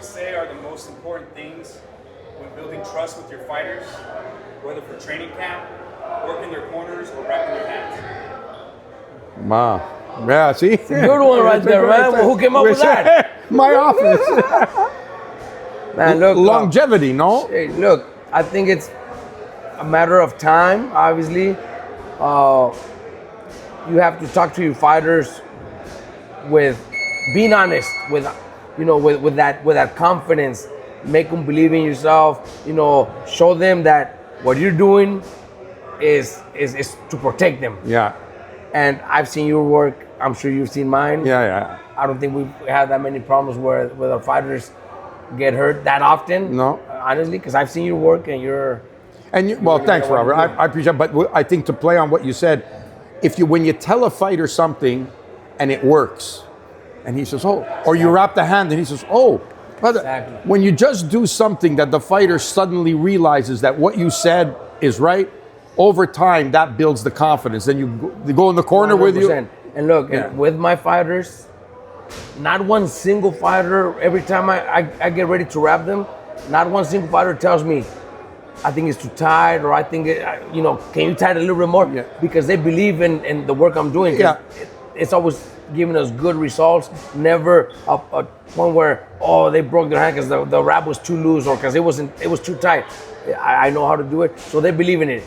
you say are the most important things when building trust with your fighters, whether for training camp, working their corners, or wrapping their hands? Wow. Yeah, see? Good one right there, man. Well, who came up with that? My office. Man, look. Longevity, no? Hey, look, I think it's a matter of time, obviously. You have to talk to your fighters with being honest, with that confidence. Make them believe in yourself. Show them that what you're doing is to protect them. Yeah. And I've seen your work. I'm sure you've seen mine. Yeah. I don't think we've had that many problems where our fighters get hurt that often. No. Honestly, because I've seen your work and you're. Well, thanks, Robert. I appreciate it. But I think to play on what you said, when you tell a fighter something and it works, and he says, oh, or you wrap the hand and he says, oh. Exactly. When you just do something that the fighter suddenly realizes that what you said is right, over time that builds the confidence. Then you go in the corner 100%. With you. And look, with my fighters, not one single fighter, every time I get ready to wrap them, not one single fighter tells me, I think it's too tight, or I think, can you tie it a little bit more? Yeah. Because they believe in the work I'm doing. Yeah. It's always giving us good results. Never a point where, they broke their hand because the wrap was too loose or because it was too tight. I know how to do it, so they believe in it.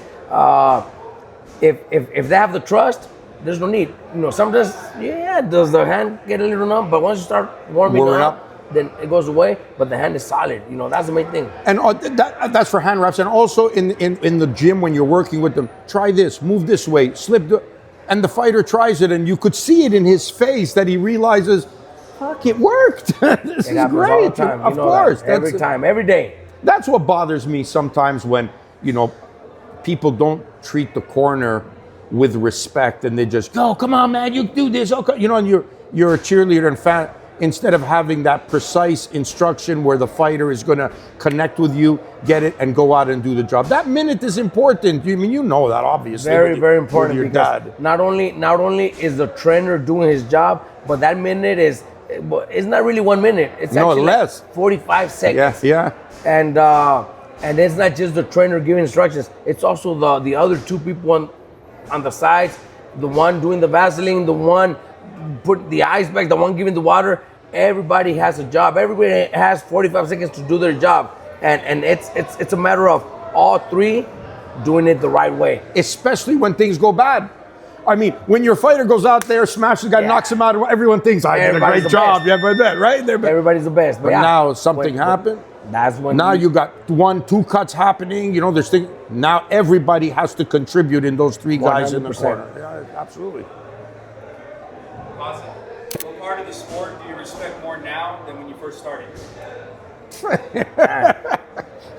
If they have the trust, there's no need. Sometimes, does the hand get a little numb? But once you start warming up, then it goes away. But the hand is solid. That's the main thing. And that's for hand wraps. And also in the gym when you're working with them, try this, move this way, and the fighter tries it, and you could see it in his face that he realizes, fuck, it worked. This is great. All the time. Of course. Every time, every day. That's what bothers me sometimes when, people don't treat the corner with respect and they just go, come on, man, you do this. Okay. And you're a cheerleader and fan. Instead of having that precise instruction where the fighter is going to connect with you, get it, and go out and do the job. That minute is important. You know that, obviously. Very, very important. With your dad. Not only is the trainer doing his job, but that minute it's not really 1 minute. It's actually less. Like 45 seconds. Yeah. And it's not just the trainer giving instructions. It's also the other two people on the sides, the one doing the Vaseline, the one put the ice back, the one giving the water. Everybody has a job. Everybody has 45 seconds to do their job. And it's a matter of all three doing it the right way. Especially when things go bad. When your fighter goes out there, smashes the guy, knocks him out, everyone thinks, I did a great job. Best. Yeah, right? Everybody's the best. But now something happened. That's when now you got 1-2 cuts happening. There's things. Now everybody has to contribute in those three guys 100%. In the corner. Yeah, absolutely. Awesome. What part of the sport do you respect more now than when you first started?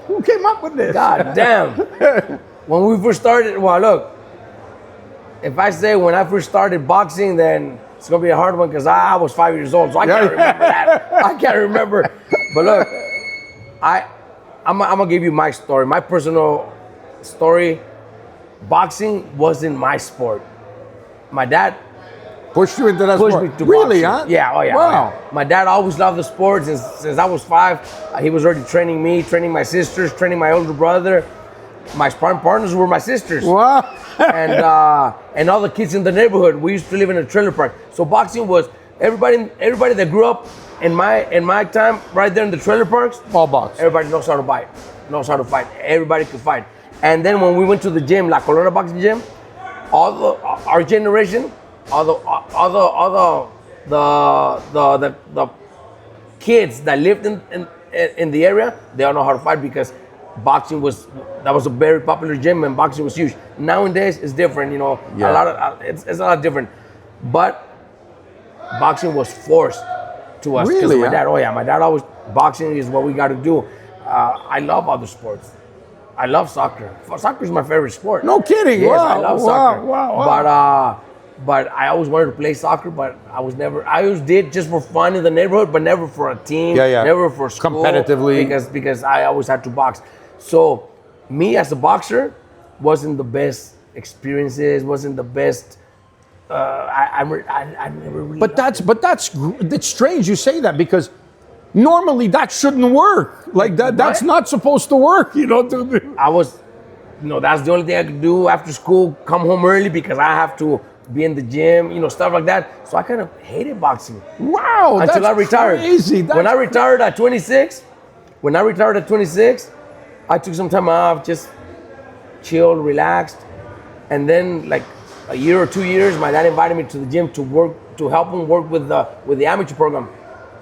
Who came up with this? God damn. When we first started, well, look, if I say when I first started boxing, then it's going to be a hard one because I was 5 years old, so I can't remember that. I can't remember. But look, I'm going to give you my story, my personal story. Boxing wasn't my sport. My dad pushed you into that sport? Me to really, boxing. Huh? Yeah, oh yeah. Wow. Oh yeah. My dad always loved the sport since I was 5. He was already training me, training my sisters, training my older brother. My sparring partners were my sisters. Wow. and all the kids in the neighborhood. We used to live in a trailer park. So boxing was everybody that grew up in my time right there in the trailer parks. All box. Everybody knows how to fight. Everybody could fight. And then when we went to the gym, La Colona Boxing Gym, our generation, all the kids that lived in the area, they all know how to fight because boxing was a very popular gym and boxing was huge. Nowadays it's different, Yeah. It's a lot different. But boxing was forced to us. Really? My dad, my dad always, boxing is what we got to do. I love other sports. I love soccer. Soccer is my favorite sport. No kidding. Yes, wow. I love soccer. Wow. But I always wanted to play soccer, but I always did just for fun in the neighborhood, but never for a team, never for school. Competitively. Because I always had to box. So me as a boxer wasn't the best experiences, wasn't the best. I never really. But it's strange you say that because normally that shouldn't work. Like that's not supposed to work, you know. I was, that's the only thing I could do after school. Come home early because I have to be in the gym, stuff like that. So I kind of hated boxing. Wow, until I retired. Crazy. When I retired at 26, I took some time off, just chilled, relaxed, and then like a year or 2 years, my dad invited me to the gym to help him work with the amateur program.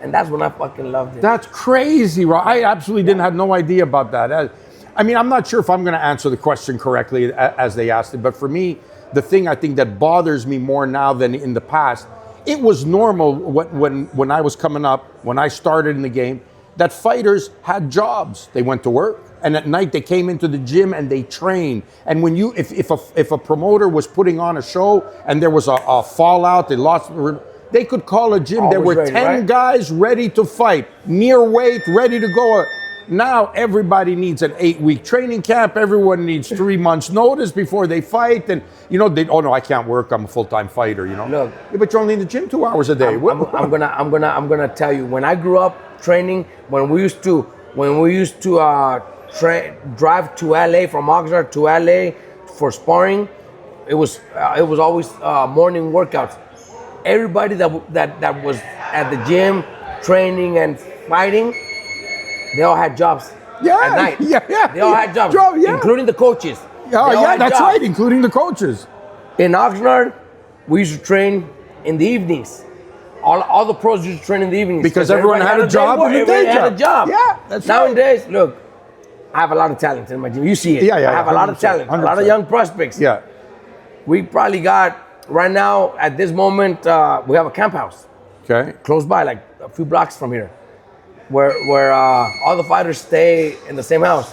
And that's when I fucking loved it. That's crazy, right? I absolutely didn't have no idea about that. I mean, I'm not sure if I'm going to answer the question correctly as they asked it, but for me, the thing I think that bothers me more now than in the past, it was normal when I was coming up, when I started in the game, that fighters had jobs. They went to work, and at night they came into the gym and they trained. And when if a promoter was putting on a show and there was a fallout, they could call a gym. There were 10 guys ready to fight, near weight, ready to go. Now everybody needs an 8-week training camp. Everyone needs 3 months notice before they fight. And oh no, I can't work. I'm a full-time fighter. Look, yeah, but you're only in the gym 2 hours a day. I'm gonna tell you. When I grew up training, when we used to drive to LA from Oxnard to LA for sparring, it was always morning workouts. Everybody that was at the gym training and fighting, they all had jobs at night. They all had jobs, including the coaches. That's right, including the coaches. In Oxnard, we used to train in the evenings. All the pros used to train in the evenings. Because everyone had a job and a day job. Had a job. Yeah, that's Nowadays, right. look, I have a lot of talent in my gym. You see it. I have a lot of talent, 100%. A lot of young prospects. Yeah. We probably got, right now, at this moment, we have a camp house. Okay. Close by, like a few blocks from here, where all the fighters stay in the same house.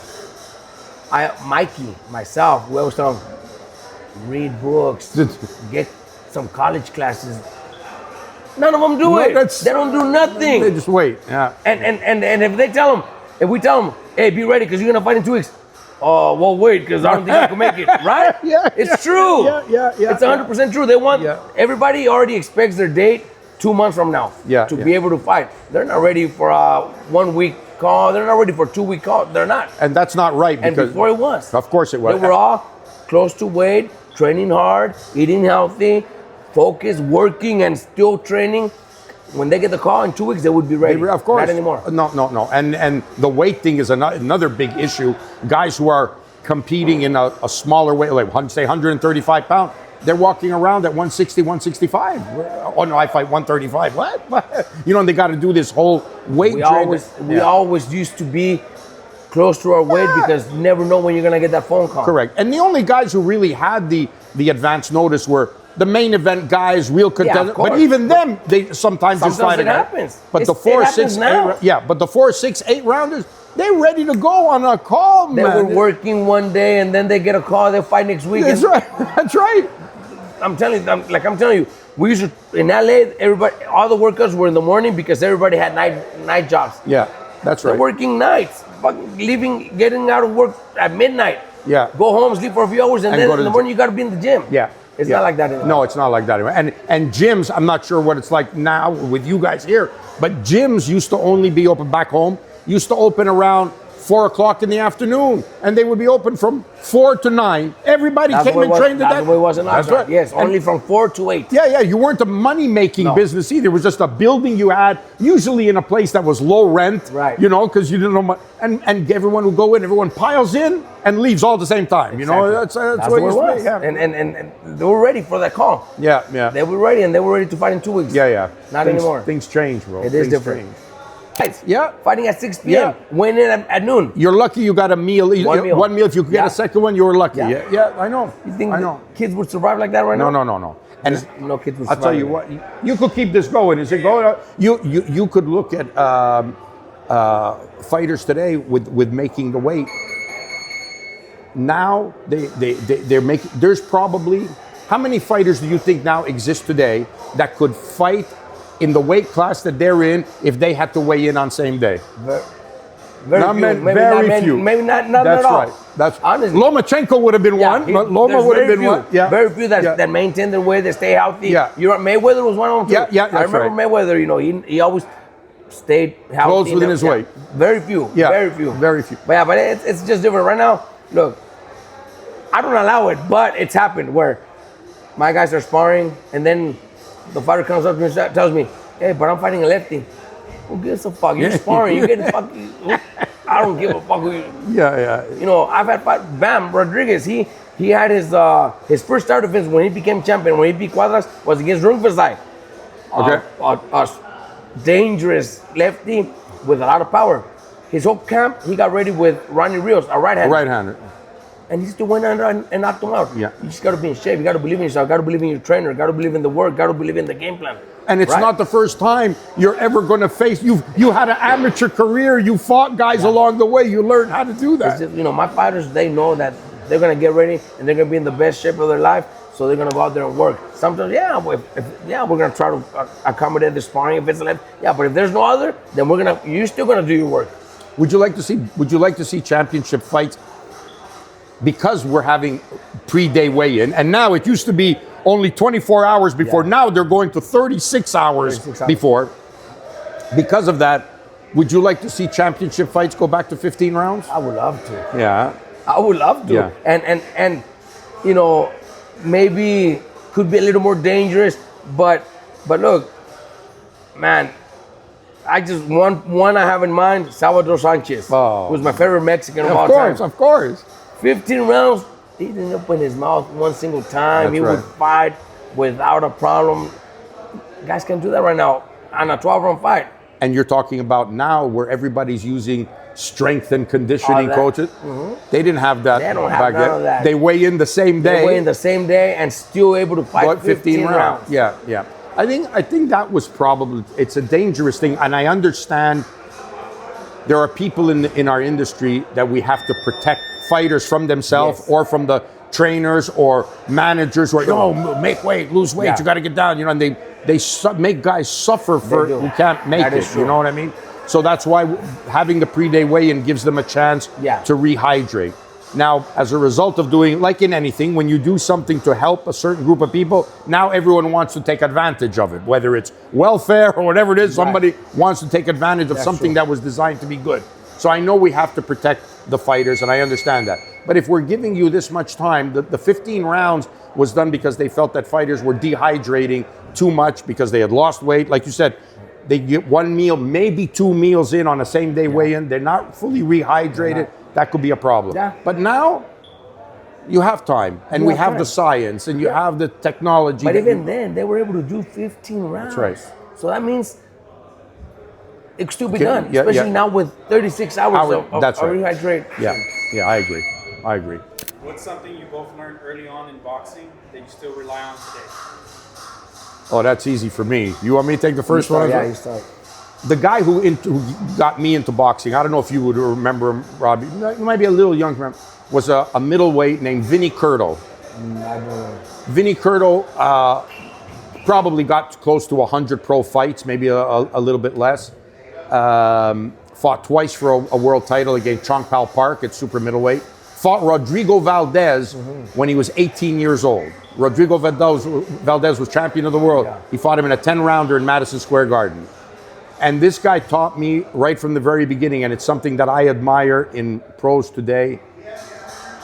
Mikey, myself, we always tell them, read books, get some college classes. None of them do it. They don't do nothing. They just wait. Yeah. And if we tell them, hey, be ready because you're gonna fight in 2 weeks. Oh, well, wait, because I don't think I can make it. Right? It's true. It's 100% true. They want everybody already expects their date 2 months from now to be able to fight. They're not ready for a 1 week call. They're not ready for a 2 week call. They're not. And that's not right. And before it was. Of course it was. They were all close to weight, training hard, eating healthy, focused, working, and still training. When they get the call in 2 weeks, they would be ready. Of course. Not anymore. No. And the weight thing is another big issue. Guys who are competing in a smaller weight, like say 135 pounds, they're walking around at 160, 165. Oh no, I fight 135. What? And they got to do this whole weight training. We always used to be close to our weight because you never know when you're gonna get that phone call. Correct. And the only guys who really had the advance notice were the main event guys, real contenders. But even them, they sometimes just fight it. Happens. But the 4, 6, 8, but the 4, 6, 8 rounders, they're ready to go on a call, man. They were working one day and then they get a call. They fight next week. That's right. That's right. I'm telling you, we used to in LA. Everybody, all the workouts were in the morning because everybody had night jobs. Yeah, that's right. They're working nights, getting out of work at midnight. Yeah. Go home, sleep for a few hours, and then in the morning you got to be in the gym. Yeah. It's not like that anymore. No, it's not like that anymore. And gyms, I'm not sure what it's like now with you guys here, but gyms used to only be open back home, used to open around 4 o'clock in the afternoon, and they would be open from 4 to 9. Everybody came and trained at that. That's the way it was in Oxnard. Right. Yes, only from 4 to 8. Yeah, you weren't a money-making business either. It was just a building you had, usually in a place that was low rent, right? Because you didn't know much. And everyone would go in, everyone piles in and leaves all at the same time. Exactly. That's what it was. Yeah. And they were ready for that call. Yeah. They were ready, and they were ready to fight in 2 weeks. Yeah. Not anymore. Things change, bro. It is different. Yeah. Fighting at 6 p.m. Went in at noon. You're lucky you got a meal. One meal. If you could get a second one, you were lucky. Yeah, I know. You think kids would survive like that right now? No. And no kids would survive. I'll tell you what, you could keep this going. Is it going? You could look at fighters today with making the weight. Now they're making. There's probably, how many fighters do you think now exist today that could fight in the weight class that they're in if they had to weigh in on same day? Very few. Maybe not That's at all. right. That's honestly. Lomachenko would have been one. Loma would have been one. Yeah. Very few that maintain their weight, they stay healthy. Yeah. Mayweather was one of them too. Yeah. I remember Mayweather. He always stayed healthy. Close within his weight. Very few. Yeah. Very few. Very few. But yeah, but it's just different. Right now, look, I don't allow it, but it's happened where my guys are sparring, and then the fighter comes up to me and tells me, hey, but I'm fighting a lefty. Who gives a fuck? You're sparring. You're getting fucking... I don't give a fuck who you... Yeah. You know, I've had Bam Rodriguez. He had his first title defense when he became champion, when he beat Cuadras, was against Rungvisai. Okay. A dangerous lefty with a lot of power. His whole camp, he got ready with Ronnie Rios, a right-hander. Right-hander. And he still went under and knocked him out. Yeah. You just got to be in shape. You got to believe in yourself. Got to believe in your trainer. Got to believe in the work. Got to believe in the game plan. And it's not the first time you're ever going to face. You had an amateur career. You fought guys along the way. You learned how to do that. It's just, you know, my fighters, they know that they're going to get ready and they're going to be in the best shape of their life. So they're going to go out there and work. Sometimes, we're going to try to accommodate the sparring if it's left. Yeah, but if there's no other, then you're still going to do your work. Would you like to see championship fights? Because we're having pre-day weigh-in, and now it used to be only 24 hours before. Yeah. Now they're going to 36 hours before. Because of that, would you like to see championship fights go back to 15 rounds? I would love to. Yeah. I would love to. Yeah. And you know, maybe could be a little more dangerous, but look, man, I just one I have in mind, Salvador Sanchez, who's my favorite Mexican of all time. Of course. 15 rounds, he didn't open his mouth one single time. That's he right. would fight without a problem. Guys can't do that right now on a 12-round fight. And you're talking about now where everybody's using strength and conditioning coaches. Mm-hmm. They didn't have that. They don't have none of that. They weigh in the same day. They weigh in the same day and still able to fight 15 rounds. Yeah. I think that was probably, it's a dangerous thing, and I understand there are people in our industry that we have to protect fighters from themselves or from the trainers or managers who make weight, lose weight, you got to get down, you know, and they make guys suffer who can't make it, you know what I mean? So that's why having the pre-day weigh-in gives them a chance to rehydrate. Now, as a result of doing, like in anything, when you do something to help a certain group of people, now everyone wants to take advantage of it. Whether it's welfare or whatever it is, somebody wants to take advantage of something that was designed to be good. So I know we have to protect the fighters, and I understand that. But if we're giving you this much time, the 15 rounds was done because they felt that fighters were dehydrating too much because they had lost weight. Like you said, they get one meal, maybe 2 meals in on a same-day weigh-in. They're not fully rehydrated. That could be a problem. Yeah. But now, you have time, and we have the science, and you have the technology. But even then, they were able to do 15 rounds. That's right. So that means it could still be done, especially now with 36 hours of rehydrate. Yeah, I agree. What's something you both learned early on in boxing that you still rely on today? Oh, that's easy for me. You want me to take the first one? Yeah, you start. The guy who got me into boxing, I don't know if you would remember him, Robbie. You might be a little young, was a middleweight named Vinny Curto. I don't know. Vinny Curto probably got close to 100 pro fights, maybe a little bit less. Fought twice for a world title against Chong Pao Park at super middleweight. Fought Rodrigo Valdez when he was 18 years old. Rodrigo Valdez was champion of the world. Yeah. He fought him in a 10-rounder in Madison Square Garden. And this guy taught me right from the very beginning, and it's something that I admire in pros today.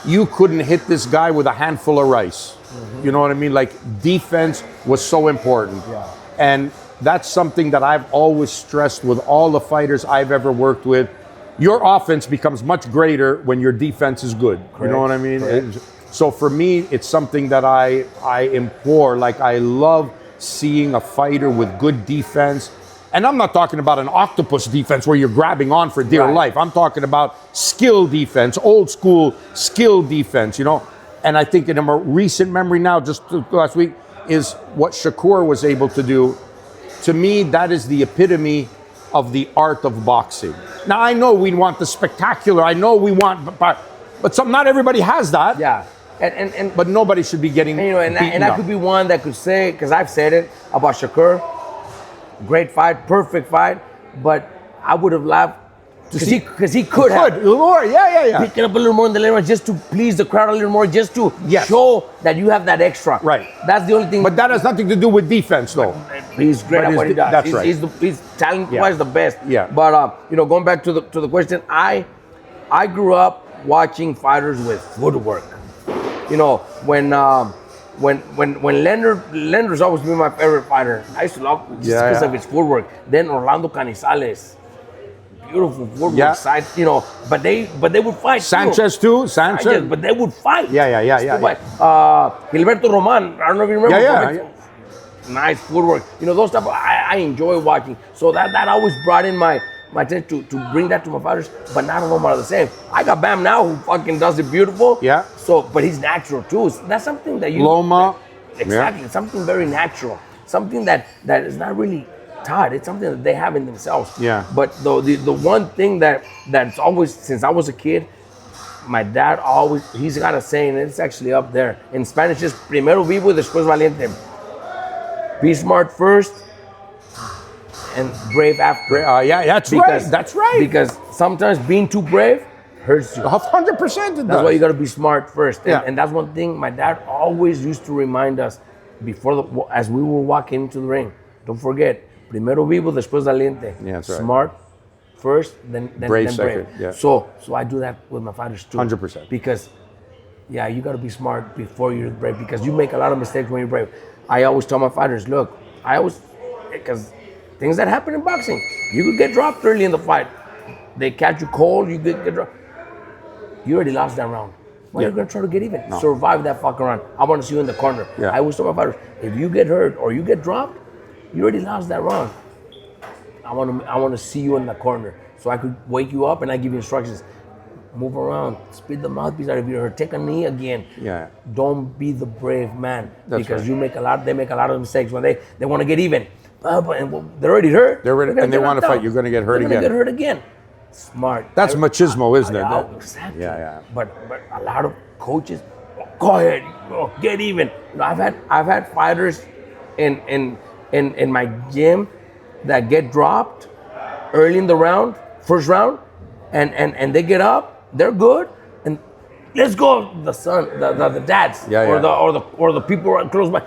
You couldn't hit this guy with a handful of rice. You know what I mean? Like, defense was so important. Yeah. And that's something that I've always stressed with all the fighters I've ever worked with. Your offense becomes much greater when your defense is good. Correct. You know what I mean? So for me, it's something that I implore. Like, I love seeing a fighter with good defense. And I'm not talking about an octopus defense where you're grabbing on for dear life. I'm talking about skill defense, old school skill defense, you know. And I think in a more recent memory now, just last week, is what Shakur was able to do. To me, that is the epitome of the art of boxing. Now, I know we want the spectacular. I know we want, but not everybody has that. Yeah. But nobody should be getting and that could be one that could say, because I've said it about Shakur. Great fight, perfect fight, but I would have laughed because he could have. More, yeah. Picking up a little more in the late round just to please the crowd a little more, just to show that you have that extra. Right. That's the only thing. But that has nothing to do with defense, though. He's great at what he does. That's right. He's talent-wise the best. Yeah. But going back to the question, I grew up watching fighters with footwork. When Leonard's always been my favorite fighter. I used to love just because of his footwork. Then Orlando Canizales, beautiful footwork side. But they would fight. Sanchez too. Sanchez, but they would fight. Yeah. Gilberto Roman. I don't know if you remember. Yeah. Nice footwork. Those type of, I enjoy watching. So that always brought in my attention to bring that to my fighters, but not all of them are the same. I got Bam now who fucking does it beautiful. Yeah. So, but he's natural too. So that's something that you Loma. Exactly. Something very natural. Something that is not really taught. It's something that they have in themselves. Yeah. But the one thing that's always, since I was a kid, my dad he's got a saying, and it's actually up there. In Spanish, it's primero vivo y después valiente. Be smart first and brave after. That's right. Because sometimes being too brave hurts you. 100% That's why you got to be smart first. Yeah. And that's one thing my dad always used to remind us as we were walking into the ring. Don't forget, primero vivo, después valiente. Yeah, that's right. Smart first, then brave brave. second. Yeah. So I do that with my fighters too. 100%. Because you got to be smart before you're brave, because you make a lot of mistakes when you're brave. I always tell my fighters, look, because things that happen in boxing, you could get dropped early in the fight. They catch you cold, you get dropped. You already lost that round. Why are you going to try to get even? No. Survive that fucking round. I want to see you in the corner. Yeah. I always tell my fighters, if you get hurt or you get dropped, you already lost that round. I want to see you in the corner so I could wake you up and I give you instructions. Move around, spit the mouthpiece out if you're hurt. Take a knee again. Yeah. Don't be the brave man. That's because right. they make a lot of mistakes when they want to get even. But they're already hurt. They're ready, and they want to fight. You're going to get hurt again. They're going to get hurt again. Smart. That's machismo, isn't it? Exactly. Yeah. But a lot of coaches, go ahead, get even. I've had fighters in my gym that get dropped early in the first round, and they get up. They're good, and let's go. The son, the dads, or the people right close by.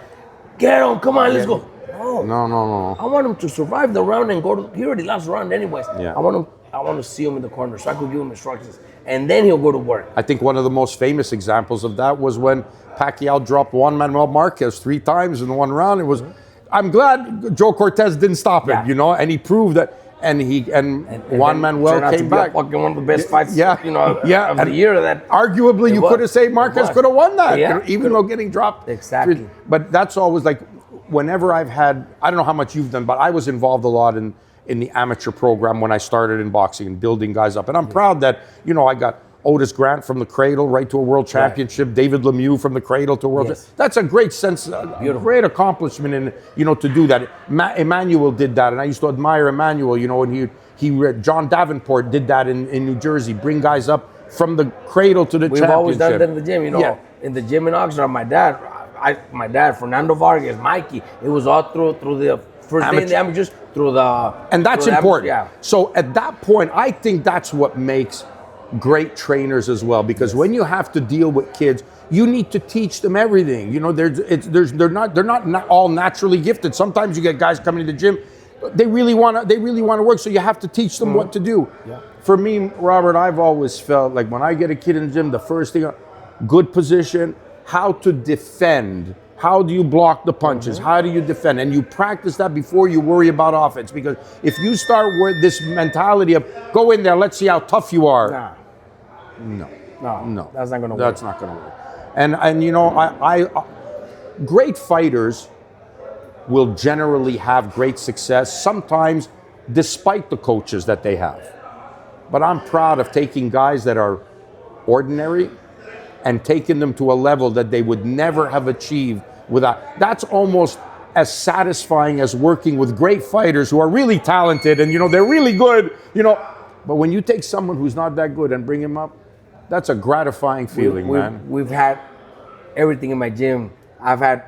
Get on, come on, let's go. No. I want him to survive the round and go to. He already lost the round anyways. Yeah. I want to see him in the corner so I could give him instructions, and then he'll go to work. I think one of the most famous examples of that was when Pacquiao dropped Juan Manuel Marquez 3 times in one round. It was. I'm glad Joe Cortez didn't stop it, and he proved that. And Juan Manuel came back. Fucking one of the best fights, of and the year. That arguably you could have said Marquez could have won that, even though getting dropped. Exactly. But that's always like, whenever I've had, I don't know how much you've done, but I was involved a lot in the amateur program when I started in boxing and building guys up. And I'm proud that I got Otis Grant from the cradle right to a world championship, right. David Lemieux from the cradle to a world championship. That's a great sense, a great accomplishment in, to do that. Emmanuel did that, and I used to admire Emmanuel, and John Davenport did that in New Jersey, bring guys up from the cradle to the championship. We've always done that in the gym, in the gym in Oxnard. My dad, Fernando Vargas, Mikey, it was all through the first day in the amateurs, and that's important. Yeah. So at that point, I think that's what makes great trainers as well, because when you have to deal with kids, you need to teach them everything. They're not all naturally gifted. Sometimes you get guys coming to the gym, they really want to work, so you have to teach them what to do. Yeah. For me, Robert, I've always felt like when I get a kid in the gym, the first thing, good position, how to defend. How do you block the punches? How do you defend? And you practice that before you worry about offense, because if you start with this mentality of go in there, let's see how tough you are. No, that's not going to work. That's not going to work. And I great fighters will generally have great success, sometimes despite the coaches that they have. But I'm proud of taking guys that are ordinary and taking them to a level that they would never have achieved without. That's almost as satisfying as working with great fighters who are really talented and they're really good, But when you take someone who's not that good and bring him up, that's a gratifying feeling, man. We've had everything in my gym. I've had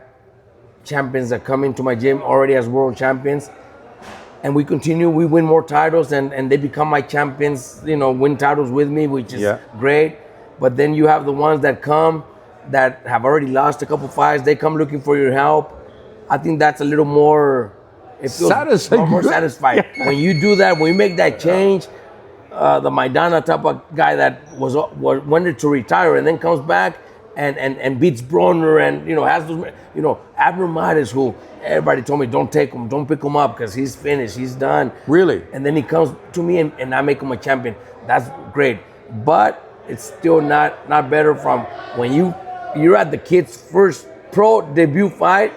champions that come into my gym already as world champions, and we continue. We win more titles, and they become my champions. Win titles with me, which is great. But then you have the ones that come that have already lost a couple fights. They come looking for your help. I think that's a little more it feels Satisfied. more satisfied. When you do that, when you make that change, the Maidana type of guy that wanted to retire and then comes back and beats Broner and has those Abner Mares, who everybody told me don't pick him up because he's finished, he's done. Really? And then he comes to me and I make him a champion. That's great, but it's still not better from when you're at the kid's first pro debut fight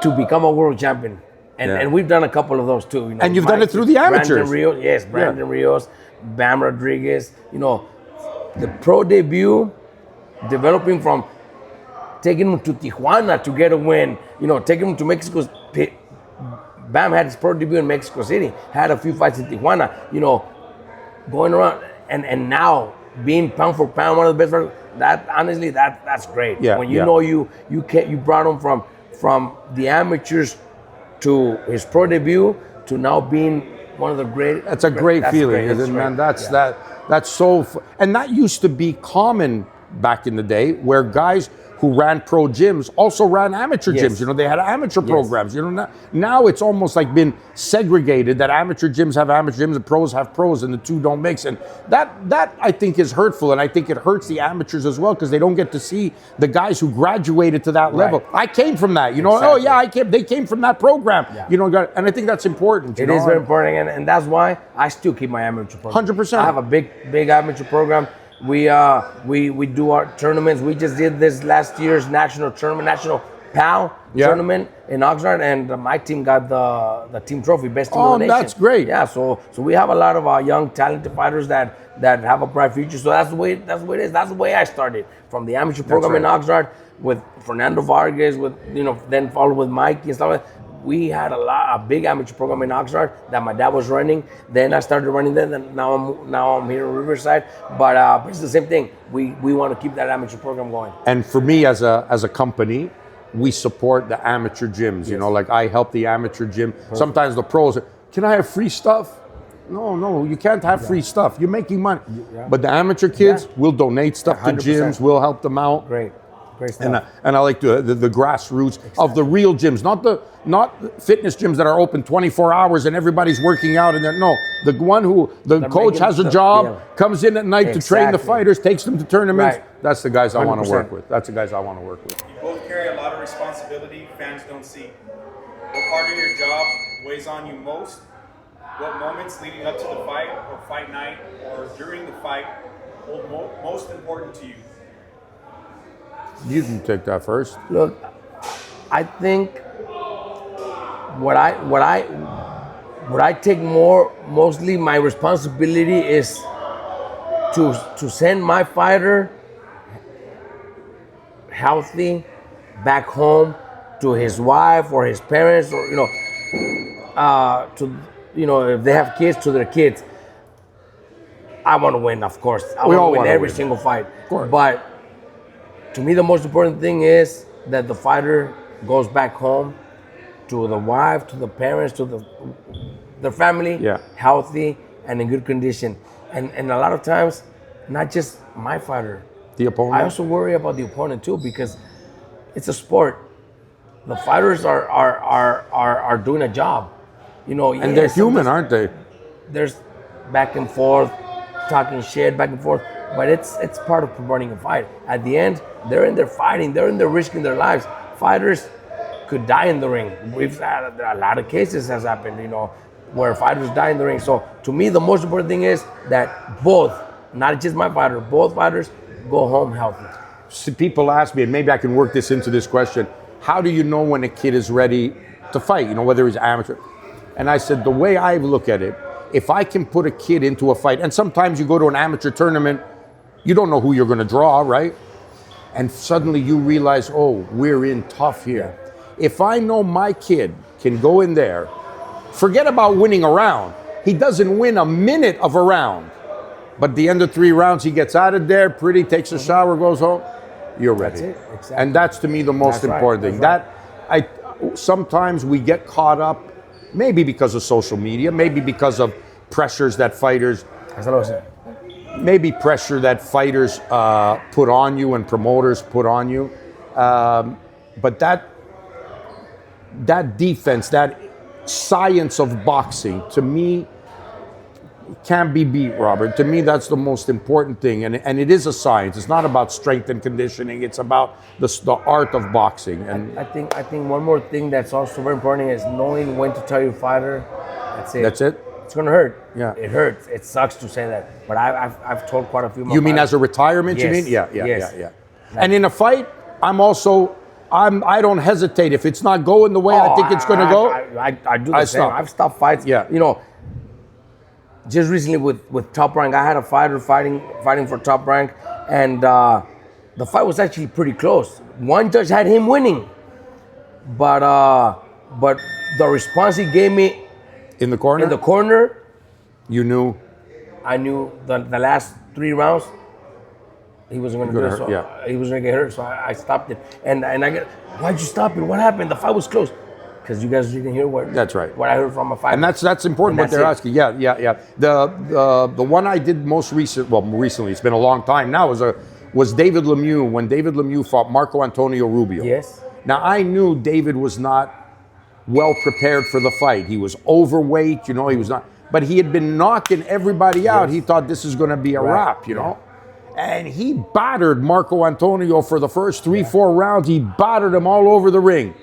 to become a world champion. And we've done a couple of those too. And you've done it through the amateurs. Brandon Rios, Bam Rodriguez. The pro debut, developing from taking him to Tijuana to get a win. Taking him to Mexico. Bam had his pro debut in Mexico City. Had a few fights in Tijuana. Going around and now being pound for pound one of the best fighters. That honestly, that's great. Yeah, when you know you brought him from the amateurs to his pro debut to now being one of the great. That's a great feeling, isn't it, man? That's so. And that used to be common back in the day, where guys who ran pro gyms also ran amateur gyms. They had amateur programs. Now it's almost like been segregated that amateur gyms have amateur gyms and pros have pros, and the two don't mix. And that I think is hurtful, and I think it hurts the amateurs as well because they don't get to see the guys who graduated to that level. I came from that, Exactly. They came from that program, and I think that's important. It is very important, and that's why I still keep my amateur program. 100%. I have a big amateur program. We do our tournaments. We just did this last year's national tournament, national PAL tournament in Oxnard, and my team got the team trophy, best team in the nation. That's great. Yeah, so we have a lot of young, talented fighters that have a bright future. So that's the way it is. That's the way I started, from the amateur program in Oxnard with Fernando Vargas, with then followed with Mikey and stuff like that. We had a big amateur program in Oxnard that my dad was running. Then I started running there. Then now I'm here in Riverside. But it's the same thing. We want to keep that amateur program going. And for me, as a company, we support the amateur gyms. Like I help the amateur gym. Perfect. Sometimes the pros, can I have free stuff? No, you can't have free stuff. You're making money. But the amateur kids, will donate stuff 100%. To gyms. We'll help them out. Great stuff. And I like the grassroots of the real gyms, not fitness gyms that are open 24 hours and everybody's working out in there. No, the one who the coach has a job, comes in at night to train the fighters, takes them to tournaments. Right. That's the guys I want to work with. That's the guys I want to work with. You both carry a lot of responsibility fans don't see. What part of your job weighs on you most? What moments leading up to the fight or fight night or during the fight hold most important to you? You can take that first. Look, I think what I take mostly my responsibility is to send my fighter healthy back home to his wife or his parents, or if they have kids, to their kids. I want to win, of course. I want to win every single fight. But to me, the most important thing is that the fighter goes back home to the wife, to the parents, to their family, healthy and in good condition. And a lot of times, not just my fighter, the opponent. I also worry about the opponent too, because it's a sport. The fighters are doing a job, and they're human, aren't they? There's back and forth, talking shit back and forth. But it's part of promoting a fight. At the end, they're in there fighting. They're in there risking their lives. Fighters could die in the ring. We've had a lot of cases has happened, where fighters die in the ring. So to me, the most important thing is that both, not just my fighter, both fighters go home healthy. So people ask me, and maybe I can work this into this question, how do you know when a kid is ready to fight, whether he's amateur? And I said, the way I look at it, if I can put a kid into a fight, and sometimes you go to an amateur tournament, you don't know who you're going to draw, right? And suddenly you realize, we're in tough here. If I know my kid can go in there, forget about winning a round. He doesn't win a minute of a round. But at the end of 3 rounds, he gets out of there, takes a shower, goes home. You're ready. That's it. Exactly. And that's, to me, the most important thing. Sometimes we get caught up, maybe because of social media, maybe because of pressures that fighters... Maybe pressure that fighters put on you and promoters put on you. But that defense, that science of boxing, to me, can't be beat, Robert. To me, that's the most important thing, and it is a science. It's not about strength and conditioning. It's about the art of boxing. And I think one more thing that's also very important is knowing when to tell your fighter, that's it. that's it. It's gonna hurt. Yeah. It hurts. It sucks to say that, but I've told quite a few. You mean as a retirement? Yes. You mean? Yeah. Yes. And in a fight, I don't hesitate. If it's not going the way I think it's going to go, I do the same. stop. I've stopped fights. Yeah. You know, just recently with Top Rank, I had a fighter fighting for Top Rank, and the fight was actually pretty close. One judge had him winning, but the response he gave me in the corner, you knew. I knew the last 3 rounds he wasn't going to get hurt. So he was going to get hurt, so I stopped it. And I get, why'd you stop it? What happened? The fight was close. Because you guys didn't hear what. That's right. What I heard from a fighter. And that's important. What they're asking. Yeah. The one I did most recently. It's been a long time now. Was David Lemieux, when David Lemieux fought Marco Antonio Rubio. Yes. Now I knew David was not well prepared for the fight. He was overweight. He was not. But he had been knocking everybody out. Yes. He thought this is going to be a wrap. And he battered Marco Antonio for the first 3-4 rounds. He battered him all over the ring.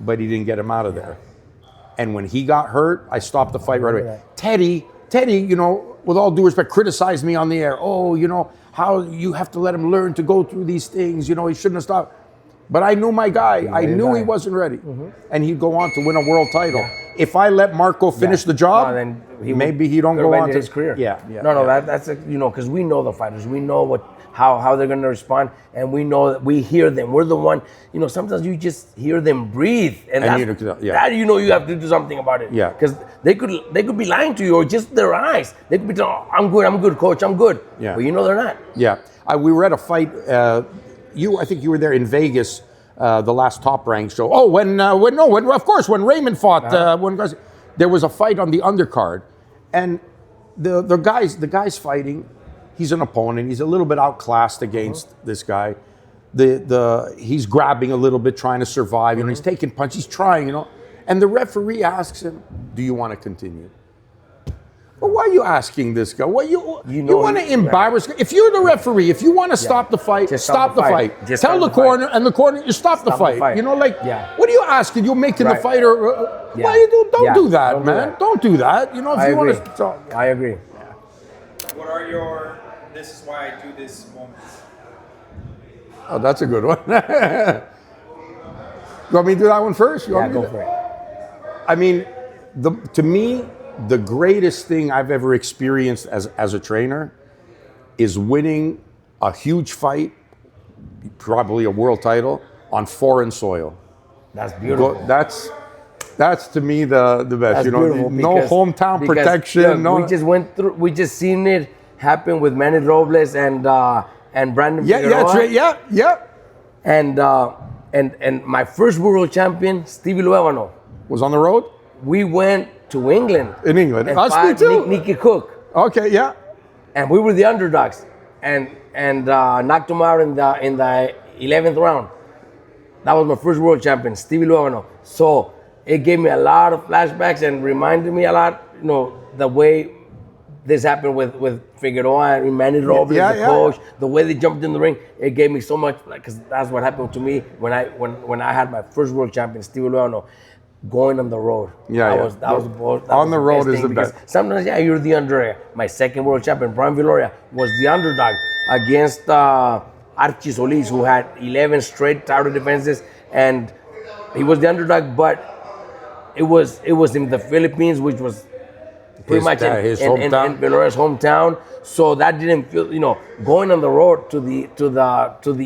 But he didn't get him out of there. And when he got hurt, I stopped the fight right away. Teddy, with all due respect, criticized me on the air. Oh, how you have to let him learn to go through these things. He shouldn't have stopped. But I knew my guy. I knew he wasn't ready. Mm-hmm. And he'd go on to win a world title. Yeah. If I let Marco finish the job, then maybe he don't go on to his career. No, that's because we know the fighters. We know how they're going to respond, and we know that we hear them. We're the one. Sometimes you just hear them breathe, and that you have to do something about it. Yeah, because they could be lying to you, or just their eyes. They could be saying, oh, I'm good, coach, I'm good. Yeah, but they're not. Yeah, we were at a fight. I think you were there in Vegas, the last Top Rank show. Oh, when Raymond fought, when Garcia, there was a fight on the undercard, and the guy's fighting. He's an opponent. He's a little bit outclassed against this guy. He's grabbing a little bit, trying to survive. He's taking punches. He's trying. And the referee asks him, "Do you want to continue?" Well, why are you asking this guy? You want to embarrass? If you're the referee, if you want to stop the fight, stop the fight. Tell the corner and the corner, you stop the fight. What are you asking? You're making the fighter. Why you don't do that, man? Don't do that. I agree. What are your "this is why I do this" moments? Oh, that's a good one. You want me to do that one first? Go for it. I mean, to me, the greatest thing I've ever experienced as a trainer is winning a huge fight, probably a world title, on foreign soil. That's beautiful. That's to me the best. No hometown protection. We just seen it happen with Manny Robles and Brandon Figueroa. Yeah, that's right. Yeah. And my first world champion, Stevie Luevano, was on the road. We went to England. In England, and us me too. Nicky Cook. Okay, yeah. And we were the underdogs, and knocked him out in the 11th round. That was my first world champion, Stevie Luevano. So it gave me a lot of flashbacks and reminded me a lot, the way this happened with Figueroa and Manny Robles, the coach, the way they jumped in the ring. It gave me so much, because that's what happened to me when I had my first world champion, Stevie Luevano, going on the road. That was on the road is the best. Sometimes, you're the underdog. My second world champion, Brian Viloria, was the underdog against Archie Solis, who had 11 straight title defenses, and he was the underdog. But it was in the Philippines, which was pretty much his hometown, in Viloria's hometown. So that didn't feel, going on the road to the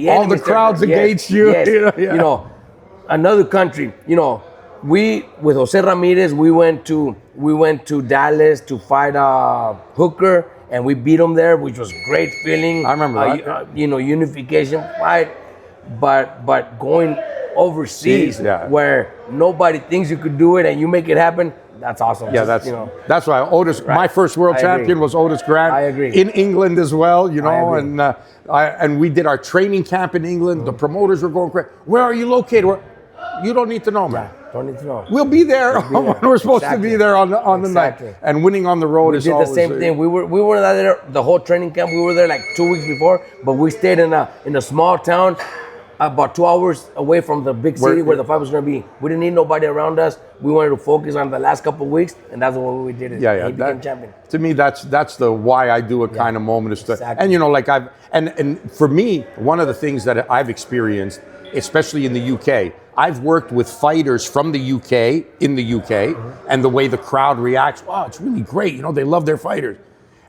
all the crowds against you. Yes, another country. We, with Jose Ramirez, we went to Dallas to fight Hooker, and we beat him there, which was great feeling. I remember that. Unification fight, but going overseas where nobody thinks you could do it and you make it happen. That's awesome. Yeah, that's why Otis. Right. My first world champion was Otis Grant. I agree. In England as well, and we did our training camp in England. Mm-hmm. The promoters were going crazy. Where are you located? You don't need to know, man. 22. We'll be there when we're supposed to be there on the Exactly. night. And winning on the road is We did always the same thing. We were there the whole training camp. We were there like 2 weeks before, but we stayed in a small town, about 2 hours away from the big city where the fight was going to be. We didn't need nobody around us. We wanted to focus on the last couple of weeks, and that's what we did. Yeah. He became champion. To me, that's the why I do it kind of moment. Is to, Exactly. and you know, like and for me, one of the things that I've experienced, especially in the UK, I've worked with fighters from the UK in the UK, and the way the crowd reacts. Wow, it's really great. You know, they love their fighters.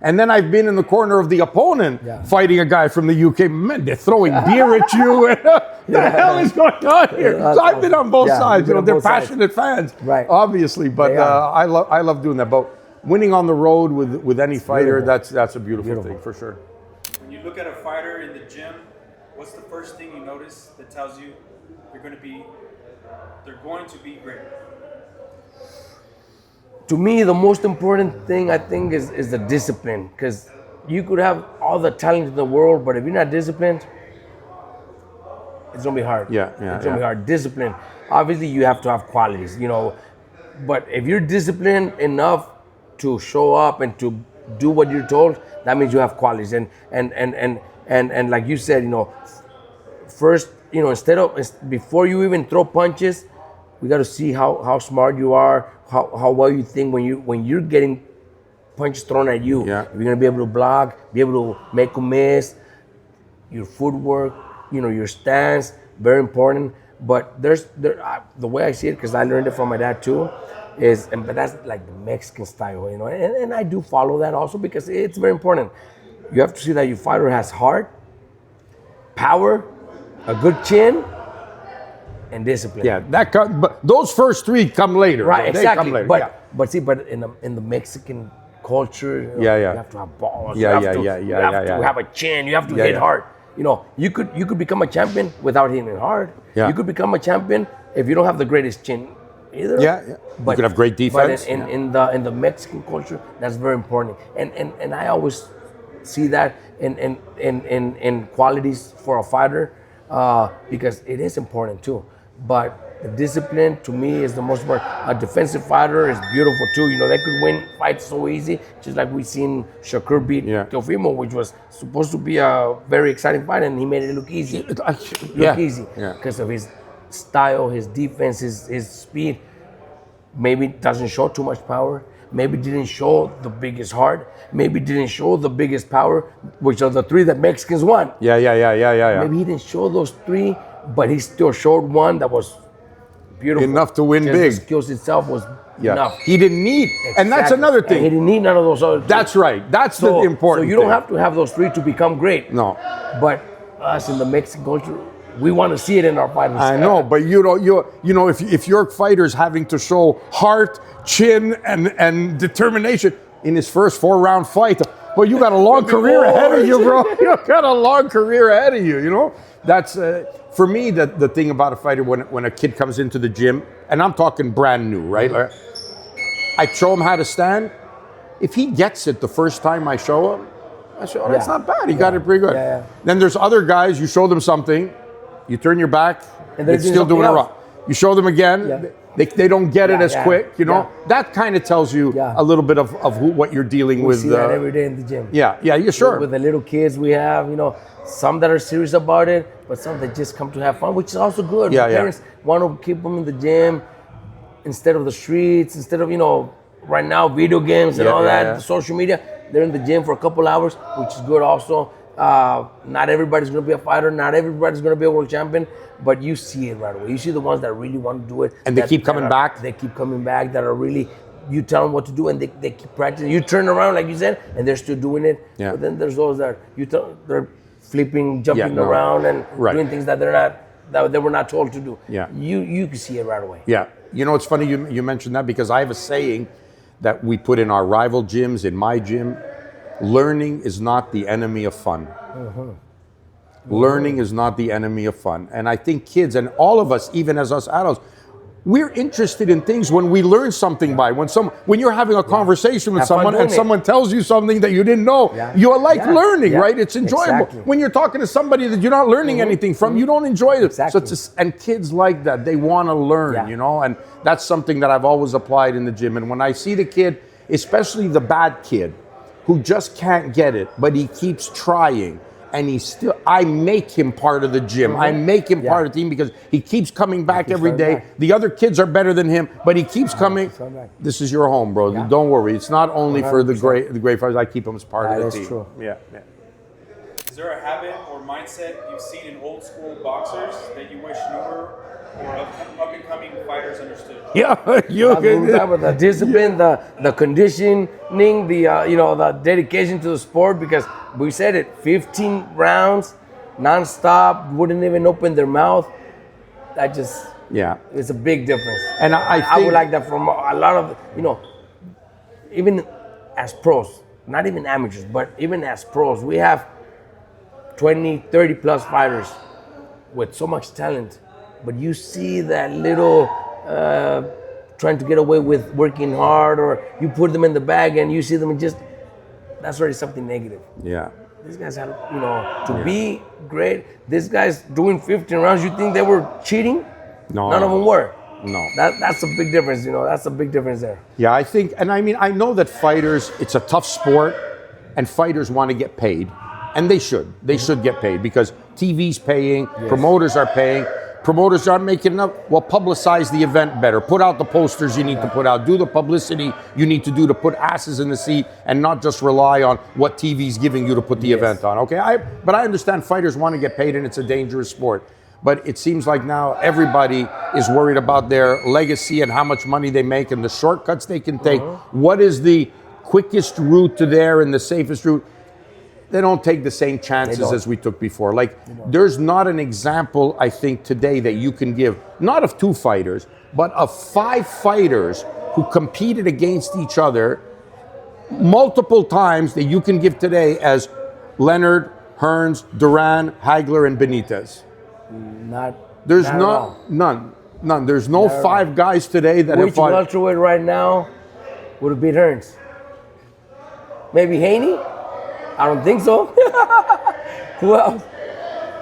And then I've been in the corner of the opponent fighting a guy from the UK. Man, they're throwing beer at you. And, the hell is going on here? So I've been on both sides. You know, they're passionate fans, right? Obviously, but I love doing that. But winning on the road with any fighter, that's a beautiful thing for sure. When you look at a fighter in the gym, what's the first thing you notice that tells you they're going to be great? To me, the most important thing I think is the discipline, because you could have all the talent in the world, but if you're not disciplined, it's gonna be hard. It's gonna be hard. Discipline. Obviously, you have to have qualities, you know, but if you're disciplined enough to show up and to do what you're told, that means you have qualities. And like you said, you know, first, you know, before you even throw punches, we got to see how smart you are, how well you think when you're getting punches thrown at you. Yeah. If you're gonna be able to block, be able to make a miss, your footwork, you know, your stance, very important. But the way I see it, because I learned it from my dad too, but that's like the Mexican style, you know, and I do follow that also because it's very important. You have to see that your fighter has heart, power, a good chin, and discipline. Yeah, but those first three come later. Right, They exactly. come later. But in the Mexican culture, you know, you have to have balls. You have to have a chin. You have to hit hard. You know, you could become a champion without hitting hard. Yeah. You could become a champion if you don't have the greatest chin either. Yeah. But you could have great defense. But in the Mexican culture, that's very important. And I always see that in qualities for a fighter because it is important too. But the discipline to me is the most important. A defensive fighter is beautiful too. You know, they could win fights so easy, just like we seen Shakur beat Teofimo, which was supposed to be a very exciting fight, and he made it look easy. Because of his style, his defense, his speed. Maybe doesn't show too much power. Maybe didn't show the biggest heart. Maybe didn't show the biggest power, which are the three that Mexicans won. Yeah. Maybe he didn't show those three, but he still showed one that was beautiful. Enough to win Just big. The skills itself was enough. He didn't need, and that's another thing. And he didn't need none of those other three. That's right. That's the important So you don't have to have those three to become great. No. But us in the Mexican culture, we want to see it in our fighters. I know, but you know, if your fighter's having to show heart, chin, and determination in his first 4-round fight, but you got a long career ahead of you, bro. You got a long career ahead of you. You know, that's for me the thing about a fighter when a kid comes into the gym, and I'm talking brand new, right? Like, I show him how to stand. If he gets it the first time I show him, I say, oh, that's not bad. He got it pretty good. Then there's other guys. You show them something. You turn your back, and they're still doing it wrong. You show them again, they don't get it as quick, you know? That kind of tells you a little bit of what you're dealing with. We see that every day in the gym. Yeah, sure. With the little kids we have, you know, some that are serious about it, but some that just come to have fun, which is also good. Parents want to keep them in the gym instead of the streets, instead of, you know, right now, video games and all that, social media. They're in the gym for a couple hours, which is good also. Not everybody's going to be a fighter. Not everybody's going to be a world champion, but you see it right away. You see the ones that really want to do it. And they keep coming back. They keep coming back that are really, you tell them what to do and they keep practicing. You turn around, like you said, and they're still doing it. Yeah. But then there's those that they're flipping, jumping around and doing things that they were not told to do. Yeah. You can see it right away. Yeah. You know, it's funny you mentioned that because I have a saying that we put in our rival gyms, in my gym. Learning is not the enemy of fun. Learning is not the enemy of fun. And I think kids and all of us, even as us adults, we're interested in things when we learn something when you're having a conversation with Have fun someone doing and it. someone tells you something that you didn't know. Yeah. You like Yeah. learning, Yeah. right? It's enjoyable. Exactly. When you're talking to somebody that you're not learning anything from, you don't enjoy it. Exactly. So and kids like that. They want to learn, Yeah. you know, and that's something that I've always applied in the gym. And when I see the kid, especially the bad kid, who just can't get it, but he keeps trying, and I make him part of the gym. I make him part of the team because he keeps coming back every day. back. The other kids are better than him, but he keeps coming. coming back. This is your home, bro. Yeah. Don't worry. It's not only for the 100%. great fighters. I keep him as part of the That is team. true. Yeah, yeah. Is there a habit or mindset you've seen in old school boxers that you wish newer or up and coming fighters understood? Yeah, The discipline, the conditioning, the dedication to the sport, because we said it, 15 rounds, nonstop, wouldn't even open their mouth. That just, yeah. it's a big difference. And I think would like that from a lot of, even as pros, not even amateurs, but even as pros, we have 20, 30 plus fighters with so much talent, but you see that little trying to get away with working hard, or you put them in the bag and you see them that's already something negative. yeah. These guys have, to be great. These guys doing 15 rounds, you think they were cheating? No. None of them were. No. That's a big difference, That's a big difference there. Yeah, I think, and I mean, I know that fighters, it's a tough sport, and fighters want to get paid, and they should. They should get paid because TV's paying, promoters are paying. Promoters aren't making enough. Well, publicize the event better. Put out the posters you need to put out. Do the publicity you need to do to put asses in the seat and not just rely on what TV's giving you to put the event on. Okay, but I understand fighters want to get paid, and it's a dangerous sport. But it seems like now everybody is worried about their legacy and how much money they make and the shortcuts they can take. What is the quickest route to there and the safest route? They don't take the same chances as we took before. Like, there's not an example, I think, today that you can give, not of 2 fighters, but of 5 fighters who competed against each other multiple times that you can give today as Leonard, Hearns, Duran, Hagler, and Benitez. There's none. There's no 5 guys today that have Which fought. welterweight right now would have beat Hearns? Maybe Haney? I don't think so. Who else?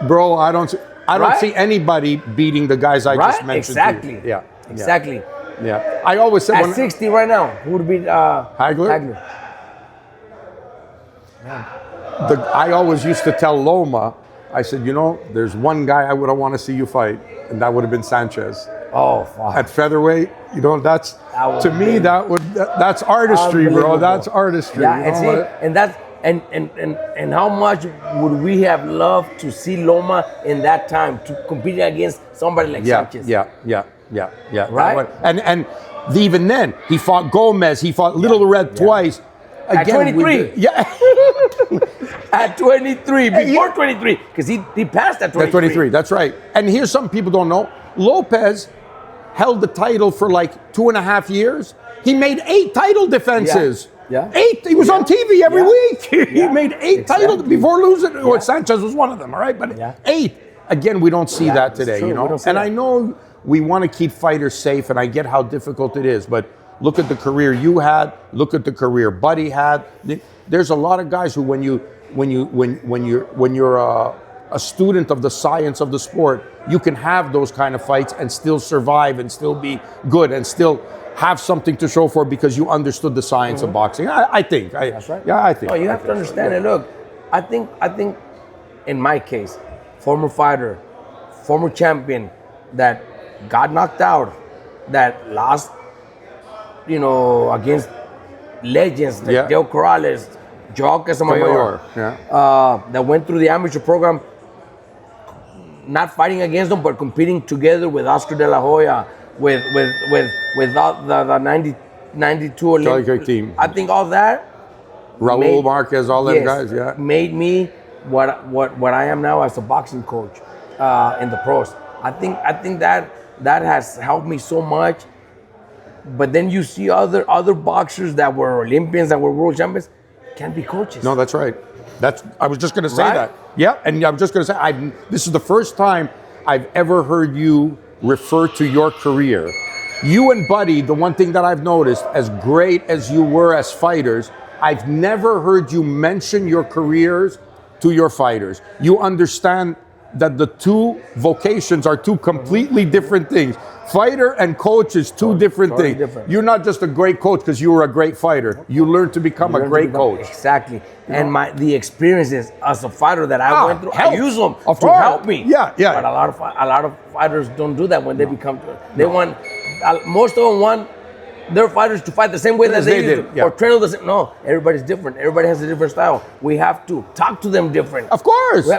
Bro, I don't Right? see anybody beating the guys I just mentioned. to you. Exactly. Yeah. Exactly. Yeah. I always said At 60 right now, who would beat Hagler? I always used to tell Loma, I said, there's one guy I would want to see you fight, and that would have been Sanchez. Oh, fuck. At featherweight, that's to me that's artistry, bro. That's artistry. Yeah, and how much would we have loved to see Loma in that time to compete against somebody like Sanchez? Yeah. Right? And even then, he fought Gomez, he fought Little Red twice. At 23. Yeah. At 23, before 23, because he passed at 23. At 23, that's right. And here's something people don't know. Lopez held the title for like 2.5 years. He made 8 title defenses. Yeah. 8. He was on TV every week. He made 8 titles before losing. Yeah. Well, Sanchez was one of them, all right? But 8. Again, we don't see that today, true. We don't see And that. I know we want to keep fighters safe, and I get how difficult it is, but look at the career you had. Look at the career Buddy had. There's a lot of guys who, when you're a student of the science of the sport, you can have those kind of fights and still survive and still be good and still have something to show for it because you understood the science of boxing. I think. That's right. Yeah, I think. No, you have to understand it. Look, I think in my case, former fighter, former champion that got knocked out, that lost, against legends like Dale Corrales, Joe Casamayor, that went through the amateur program, not fighting against them, but competing together with Oscar De La Hoya, with the 92 Olympic team. I think all that Raul Marquez, all them guys, made me what I am now as a boxing coach in the pros. I think that has helped me so much. But then you see other boxers that were Olympians, that were world champions, can't be coaches. No, that's right. I was just going to say Right? that. Yeah, and I'm just going to say, this is the first time I've ever heard you refer to your career You and Buddy, the one thing that I've noticed, as great as you were as fighters, I've never heard you mention your careers to your fighters. You understand that the two vocations are two completely different things. Fighter and coach is two different things. Different. You're not just a great coach because you were a great fighter. You learned to become a great coach. Exactly. And the experiences as a fighter that I went through, I use them to help me. Yeah. But a lot of fighters don't do that when they become. They want. Most of them want their fighters to fight the same way that they used to. Yeah. Or train the same. No, everybody's different. Everybody has a different style. We have to talk to them different. Of course.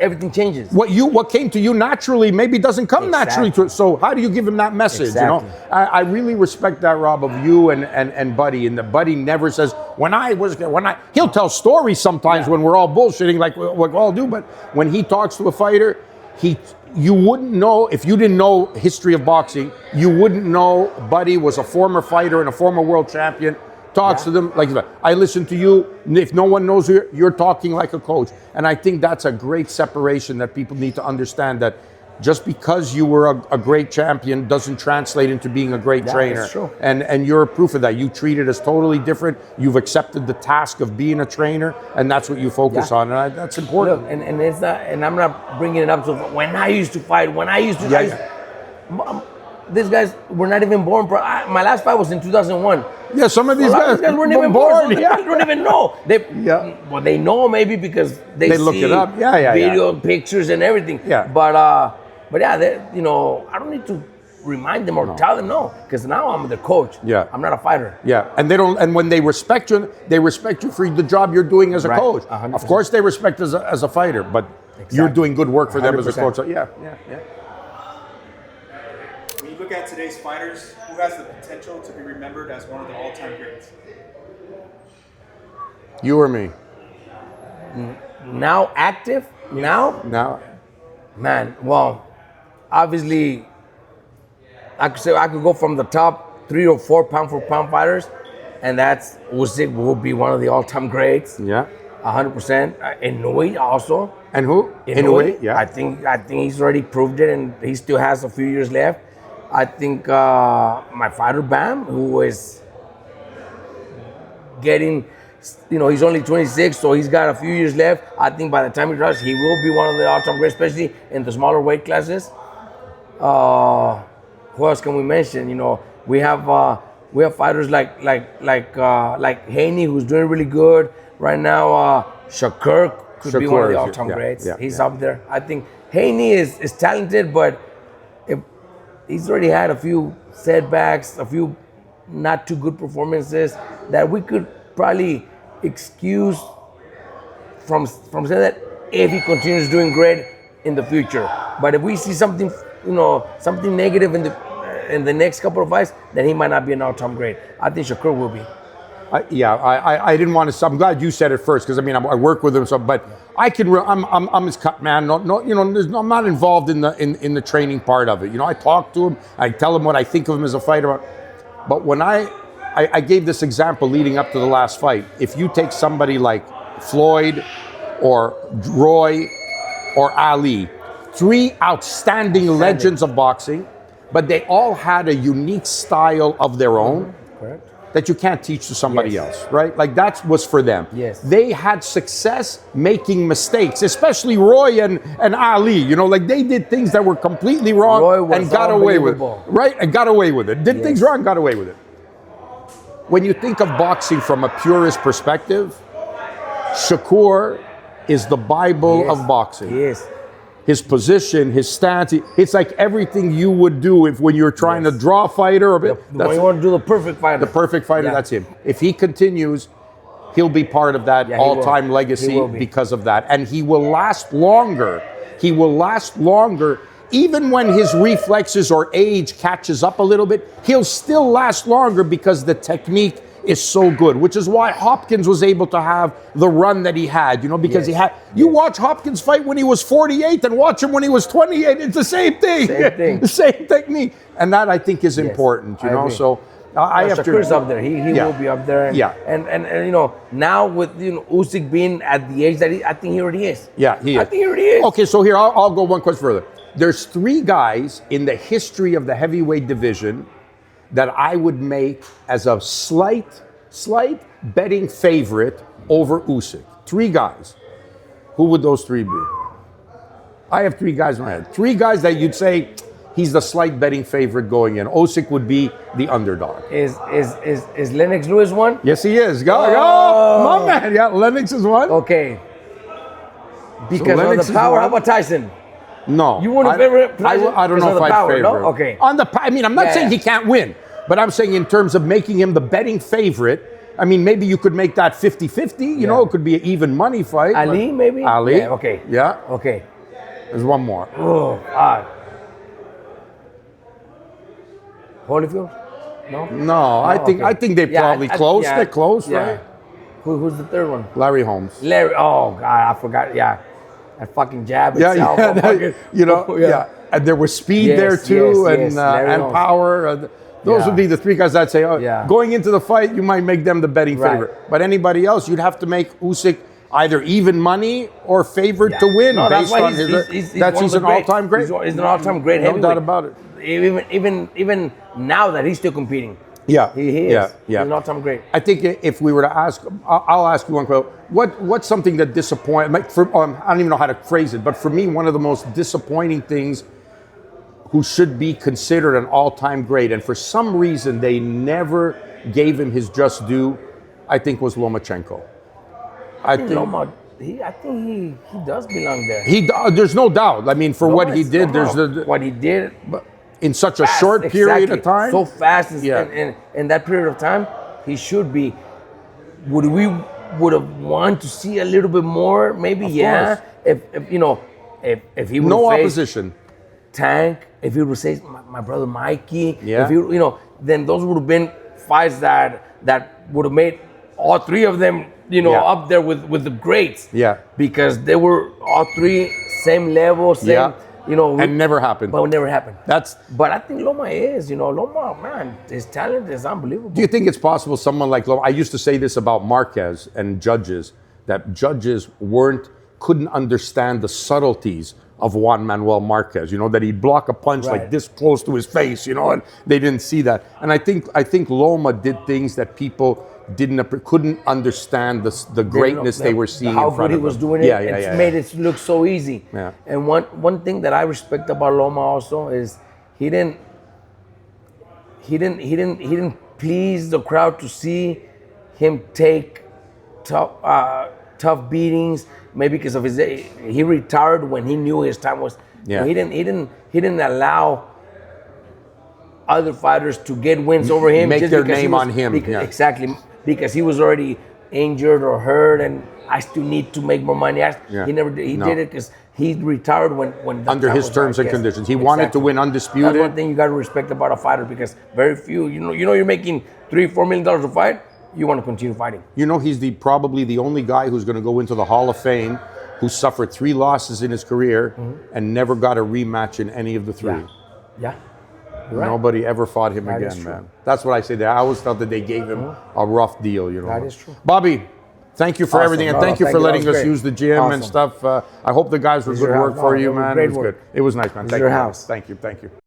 Everything changes. What came to you naturally maybe doesn't come naturally to it. So how do you give him that message? Exactly. You know, I really respect that, Rob, of you and Buddy. And the Buddy never says he'll tell stories sometimes when we're all bullshitting like we all do. But when he talks to a fighter, you wouldn't know if you didn't know history of boxing. You wouldn't know Buddy was a former fighter and a former world champion. Talks to them like that. I listen to you. If no one knows you're talking like a coach. And I think that's a great separation that people need to understand, that just because you were a great champion doesn't translate into being a great trainer. That's true. And you're proof of that. You treat it as totally different. You've accepted the task of being a trainer, and that's what you focus on. And that's important. Look, and it's not. And I'm not bringing it up to when I used to fight. These guys were not even born. My last fight was in 2001. Yeah, some of these guys weren't even born. They Yeah. don't even know. Well, they know maybe because they look see it up. video, pictures, and everything. Yeah. But yeah, I don't need to remind them or tell them because now I'm the coach. Yeah. I'm not a fighter. Yeah, and they don't. And when they respect you for the job you're doing as a coach. 100%. Of course, they respect as a fighter, but you're doing good work for them as a 100%. coach. So, yeah. When you look at today's fighters, who has the potential to be remembered as one of the all-time greats? You or me? Now active? Now. Man, well, obviously, I could go from the top 3 or 4 pound for pound fighters, and that's Usyk will be one of the all-time greats. Yeah. 100%. Inoue also. And who? Inoue. Yeah. I think he's already proved it, and he still has a few years left. I think my fighter Bam, who is getting, he's only 26, so he's got a few years left. I think by the time he does, he will be one of the all-time greats, especially in the smaller weight classes. Who else can we mention? We have fighters like Haney, who's doing really good right now. Shakur could be one of the all-time greats. He's up there. I think Haney is talented, but he's already had a few setbacks, a few not too good performances that we could probably excuse from saying that if he continues doing great in the future. But if we see something, something negative in the next couple of fights, then he might not be an all-time great. I think Shakur will be. I didn't want to. I'm glad you said it first because I work with him. So, but I can. I'm his cut man. No, I'm not involved in the training part of it. I talk to him. I tell him what I think of him as a fighter. But when I gave this example leading up to the last fight, if you take somebody like Floyd or Roy or Ali, 3 outstanding legends of boxing, but they all had a unique style of their own. Correct. That you can't teach to somebody else, right? Like that was for them. Yes. They had success making mistakes, especially Roy and Ali. Like they did things that were completely wrong and got away with it. Right? And got away with it. Did things wrong, got away with it. When you think of boxing from a purist perspective, Shakur is the Bible of boxing. Yes. His position, his stance, it's like everything you would do when you're trying to draw a fighter. When you want to do the perfect fighter. The perfect fighter, that's him. If he continues, he'll be part of that all-time legacy because of that. And he will last longer. He will last longer. Even when his reflexes or age catches up a little bit, he'll still last longer because the technique is so good, which is why Hopkins was able to have the run that he had, because he had. You watch Hopkins fight when he was 48 and watch him when he was 28. It's the same thing. The same technique. And that I think is important, So I have Shakur's up there. He will be up there. And now with Usyk being at the age that I think he already is. Yeah, he is. I think he already is. Okay, so here I'll go one question further. There's 3 guys in the history of the heavyweight division that I would make as a slight betting favorite over Usyk? 3 guys. Who would those 3 be? I have 3 guys in my head. 3 guys that you'd say he's the slight betting favorite going in. Usyk would be the underdog. Is Lennox Lewis one? Yes, he is. Go, my man. Yeah, Lennox is one. Okay. Because of Lennox the is power. one. How about Tyson? No. You wouldn't favorite Tyson? I don't know if I'd power, favorite. no? Okay. I mean, I'm not saying he can't win, but I'm saying in terms of making him the betting favorite, I mean, maybe you could make that 50-50. You know, it could be an even money fight. Ali, maybe? Ali. Yeah, okay. Yeah. Okay. There's one more. Oh, God. Holyfield? No? No, I think they probably close. They're close, right? Who's the third one? Larry Holmes. Larry. Oh, God, I forgot. Yeah. That fucking jab itself. And there was speed there too, and power. Those would be the 3 guys I'd say. Going into the fight, you might make them the betting favorite. But anybody else, you'd have to make Usyk either even money or favorite to win. No, based on he's an all-time great. He's an all-time great No heavyweight. doubt about it. Even now that he's still competing. Yeah, he is. Yeah. He's an all-time great. I think if we were to ask, I'll ask you one question. What's something that disappointed? I don't even know how to phrase it, but for me, one of the most disappointing things, who should be considered an all-time great, and for some reason they never gave him his just due, I think was Lomachenko. I think he does belong there. There's no doubt. I mean, for what he did, what he did. In such a short period of time? So fast, and in that period of time, he should be. Would have wanted to see a little bit more? Maybe, course. If he would no opposition. Tank, if he would say my brother Mikey, if he, then those would have been fights that would have made all 3 of them, up there with the greats. Yeah. Because they were all 3 same level, same. And never happened. But it never happened. But I think Loma is, Loma, man, his talent is unbelievable. Do you think it's possible someone like Loma, I used to say this about Marquez and judges, that judges couldn't understand the subtleties of Juan Manuel Marquez, that he'd block a punch like this close to his face, and they didn't see that. And I think Loma did things that people couldn't understand the greatness they were seeing. How in front good he of was them. doing it. It made it look so easy. Yeah. And one thing that I respect about Loma also is he didn't please the crowd to see him take tough beatings. Maybe because of he retired when he knew his time was. Yeah. He didn't allow other fighters to get wins over him. Make their name on him. Exactly. Because he was already injured or hurt, and I still need to make more money. He never did. He did it because he retired when under his terms and conditions. He wanted to win undisputed. That's one thing you got to respect about a fighter, because very few. You're making $3-4 million a fight. You want to continue fighting. He's probably the only guy who's going to go into the Hall of Fame who suffered 3 losses in his career and never got a rematch in any of the 3. Yeah. Right. Nobody ever fought him again, man. That's what I say. I always felt that they gave him a rough deal, That is true. Bobby, thank you for everything, and thank you for letting us use the gym and stuff. I hope the guys were good work for you, man. It was good. It was nice, man. Thank you. Thank you.